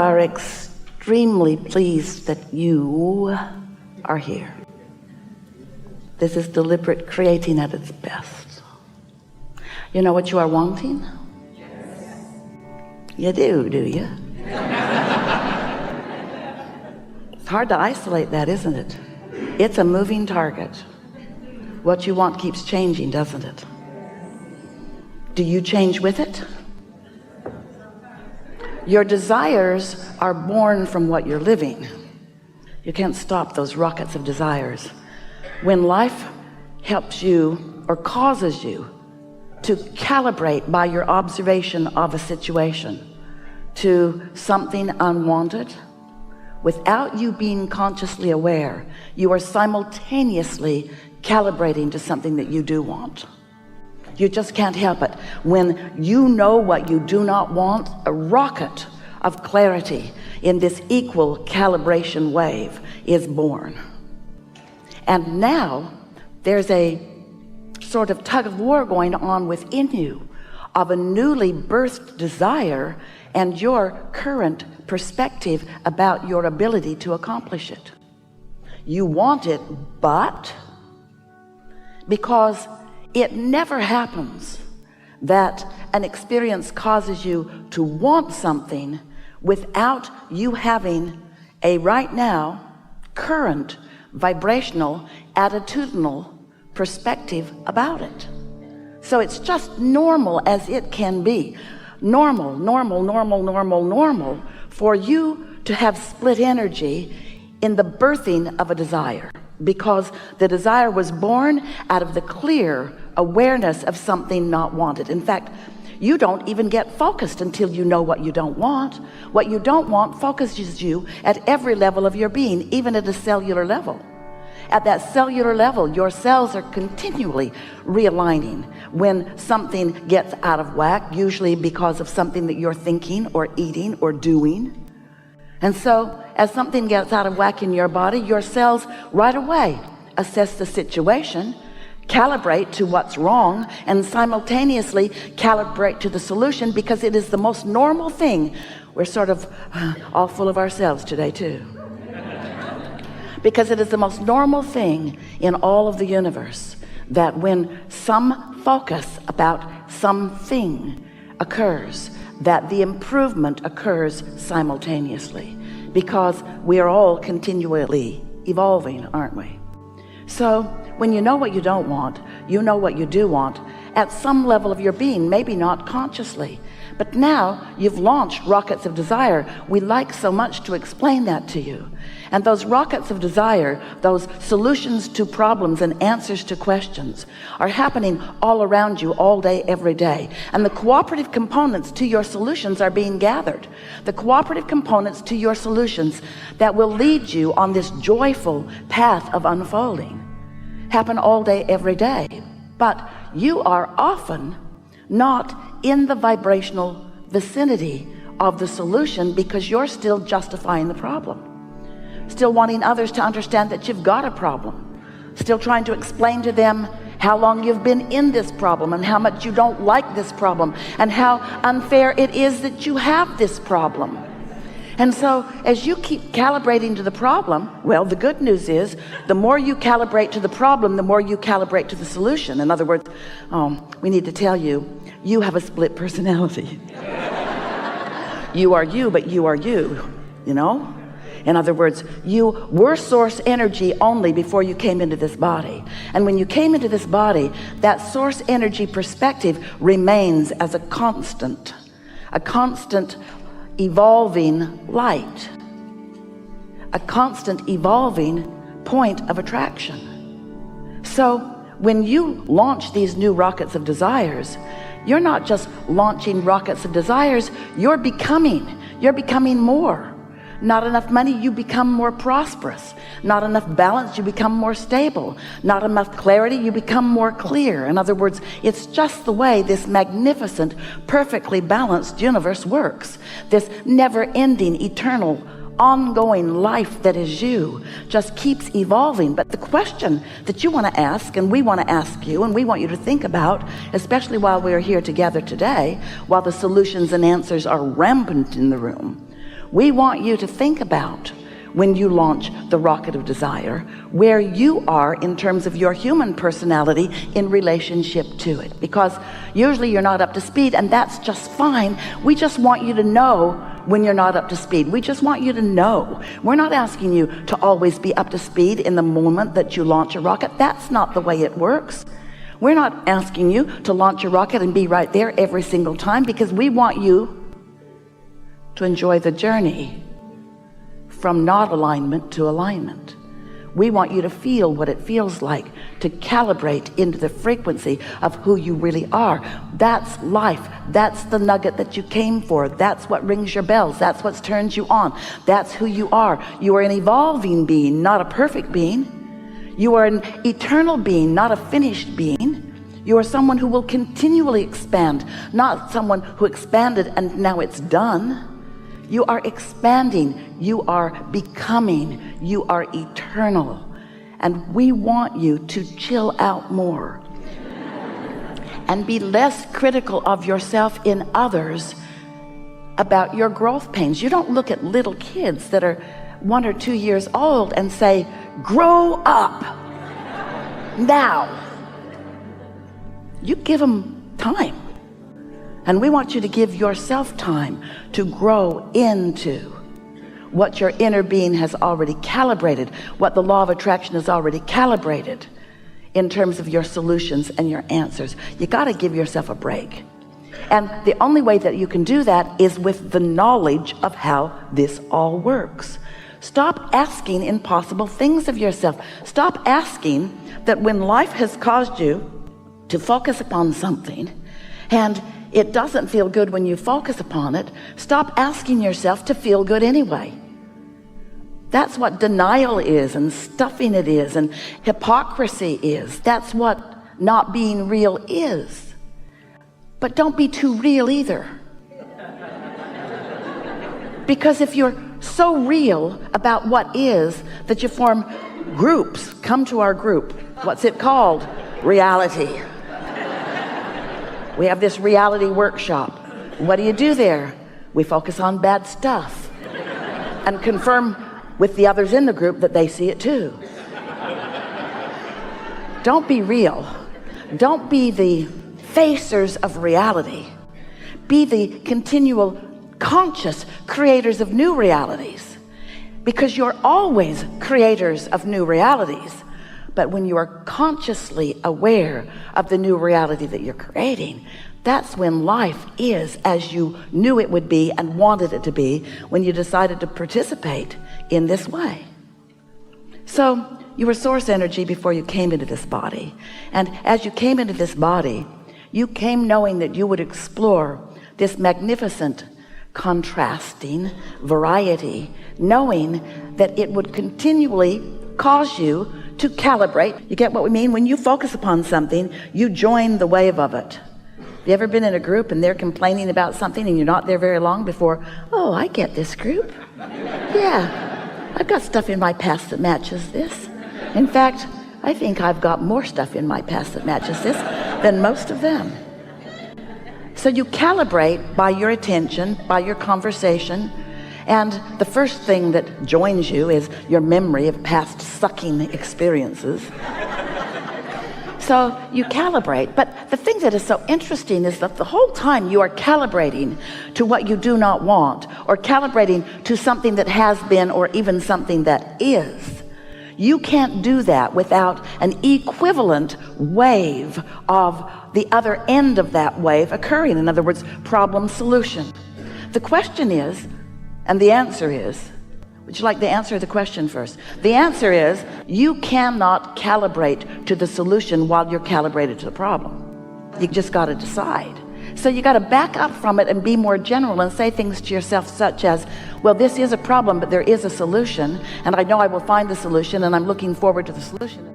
are extremely pleased that you are here. This is deliberate creating at its best. You know what you are wanting? Yes. You do you? It's hard to isolate that, isn't it? It's a moving target. What you want keeps changing, doesn't it? Do you change with it? Your desires are born from what you're living. You can't stop those rockets of desires. When life helps you or causes you to calibrate by your observation of a situation to something unwanted, without you being consciously aware, you are simultaneously calibrating to something that you do want. You just can't help it. When you know what you do not want, a rocket of clarity in this equal calibration wave is born. And now there's a sort of tug of war going on within you of a newly birthed desire and your current perspective about your ability to accomplish it. You want it, but because it never happens that an experience causes you to want something without you having a right now current vibrational attitudinal perspective about it. So it's just normal as it can be. Normal for you to have split energy in the birthing of a desire, because the desire was born out of the clear awareness of something not wanted. In fact, you don't even get focused until you know what you don't want. What you don't want focuses you at every level of your being, even at a cellular level. At that cellular level, your cells are continually realigning when something gets out of whack, usually because of something that you're thinking or eating or doing. And so as something gets out of whack in your body, your cells right away assess the situation, calibrate to what's wrong, and simultaneously calibrate to the solution, because it is the most normal thing. We're sort of all full of ourselves today too. Because it is the most normal thing in all of the universe that when some focus about something occurs, that the improvement occurs simultaneously, because we are all continually evolving, aren't we? So when you know what you don't want, you know what you do want at some level of your being, maybe not consciously, but now you've launched rockets of desire. We like so much to explain that to you. And those rockets of desire, those solutions to problems and answers to questions, are happening all around you all day, every day. And the cooperative components to your solutions are being gathered. The cooperative components to your solutions that will lead you on this joyful path of unfolding happen all day, every day. But you are often not in the vibrational vicinity of the solution, because you're still justifying the problem, still wanting others to understand that you've got a problem, still trying to explain to them how long you've been in this problem and how much you don't like this problem and how unfair it is that you have this problem. And so as you keep calibrating to the problem, well, the good news is the more you calibrate to the problem, the more you calibrate to the solution. In other words, we need to tell you, you have a split personality. You are you, but you are you, you know? In other words, you were source energy only before you came into this body. And when you came into this body, that source energy perspective remains as a constant evolving light, a constant evolving point of attraction. So when you launch these new rockets of desires, you're not just launching rockets of desires, you're becoming more. Not enough money, you become more prosperous. Not enough balance, you become more stable. Not enough clarity, you become more clear. In other words, it's just the way this magnificent, perfectly balanced universe works. This never-ending, eternal, ongoing life that is you just keeps evolving. But the question that you want to ask, and we want to ask you, and we want you to think about, especially while we're here together today, while the solutions and answers are rampant in the room, We want you to think about, when you launch the rocket of desire, where you are in terms of your human personality in relationship to it, because usually you're not up to speed, and that's just fine. We just want you to know when you're not up to speed. We just want you to know. We're not asking you to always be up to speed in the moment that you launch a rocket. That's not the way it works. We're not asking you to launch a rocket and be right there every single time, because we want you to enjoy the journey from not alignment to alignment. We want you to feel what it feels like to calibrate into the frequency of who you really are. That's life. That's the nugget that you came for. That's what rings your bells. That's what turns you on. That's who you are. You are an evolving being, not a perfect being. You are an eternal being, not a finished being. You are someone who will continually expand, not someone who expanded and now it's done. You are expanding, you are becoming, you are eternal. And we want you to chill out more and be less critical of yourself in others about your growth pains. You don't look at little kids that are 1 or 2 years old and say, grow up now. You give them time. And we want you to give yourself time to grow into what your inner being has already calibrated, what the law of attraction has already calibrated in terms of your solutions and your answers. You got to give yourself a break. And the only way that you can do that is with the knowledge of how this all works. Stop asking impossible things of yourself. Stop asking that when life has caused you to focus upon something and it doesn't feel good when you focus upon it, stop asking yourself to feel good anyway. That's what denial is, and stuffing it is, and hypocrisy is. That's what not being real is. But don't be too real either. Because if you're so real about what is that you form groups, come to our group. What's it called? Reality. We have this reality workshop. What do you do there? We focus on bad stuff and confirm with the others in the group that they see it too. Don't be real. Don't be the facers of reality. Be the continual conscious creators of new realities, because you're always creators of new realities. But when you are consciously aware of the new reality that you're creating, that's when life is as you knew it would be and wanted it to be when you decided to participate in this way. So you were source energy before you came into this body. And as you came into this body, you came knowing that you would explore this magnificent contrasting variety, knowing that it would continually cause you to calibrate. You get what we mean? When you focus upon something, you join the wave of it. Have you ever been in a group and they're complaining about something and you're not there very long before, oh, I get this group. Yeah, I've got stuff in my past that matches this. In fact, I think I've got more stuff in my past that matches this than most of them. So you calibrate by your attention, by your conversation. And the first thing that joins you is your memory of past sucking experiences. So you calibrate. But the thing that is so interesting is that the whole time you are calibrating to what you do not want, or calibrating to something that has been, or even something that is. You can't do that without an equivalent wave of the other end of that wave occurring. In other words, problem solution. The question is, and the answer is, would you like the answer to the question first? The answer is, you cannot calibrate to the solution while you're calibrated to the problem. You just got to decide. So you got to back up from it and be more general and say things to yourself such as, well, this is a problem, but there is a solution, and I know I will find the solution, and I'm looking forward to the solution.